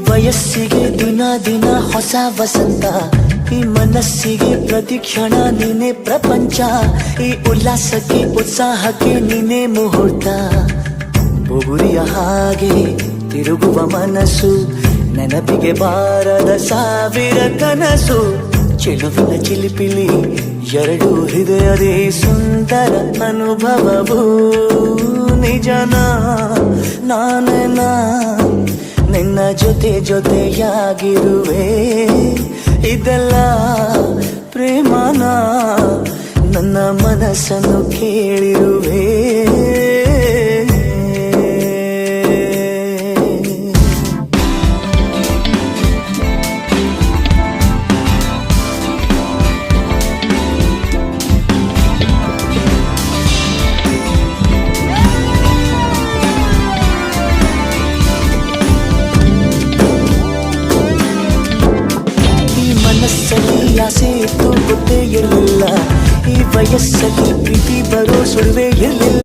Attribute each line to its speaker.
Speaker 1: ವಯಸ್ಸಿಗೆ ದಿನ ದಿನ ಹೊಸ ವಸಂತ, ಈ ಮನಸ್ಸಿಗೆ ಪ್ರತಿಕ್ಷಣ ನೀನೆ ಪ್ರಪಂಚ, ಈ ಉಲ್ಲಾಸಕ್ಕೆ ಉತ್ಸಾಹಕ್ಕೆ ನೀನೆ ಮುಹೂರ್ತ. ಬುಗುರಿಯ ಹಾಗೆ ತಿರುಗುವ ಮನಸ್ಸು, ನೆನಪಿಗೆ ಬಾರದ ಸಾವಿರ ಕನಸು. ಚೆಲುವಿನ ಚಿಲಿಪಿಲಿ ಎರಡು ಹೃದಯದೇ ಸುಂದರ ಅನುಭವವು. ನಿಜನ ನಾನೇನ ನಿನ್ನ ಜೊತೆ ಜೊತೆಯಾಗಿರುವೆ. ಇದೆಲ್ಲ ಪ್ರೇಮನ ನನ್ನ ಮನಸ್ಸನ್ನು ಕೇಳಿರುವೆ. ಮನಸ್ಸಲ್ಲಿ ಆಸೆ ಇತ್ತು ಗೊತ್ತೇ ಇರಲಿಲ್ಲ, ಈ ವಯಸ್ಸಲ್ಲಿ ಪ್ರೀತಿ ಬರೋ ಸುಳಿವೇ ಇರಲಿಲ್ಲ.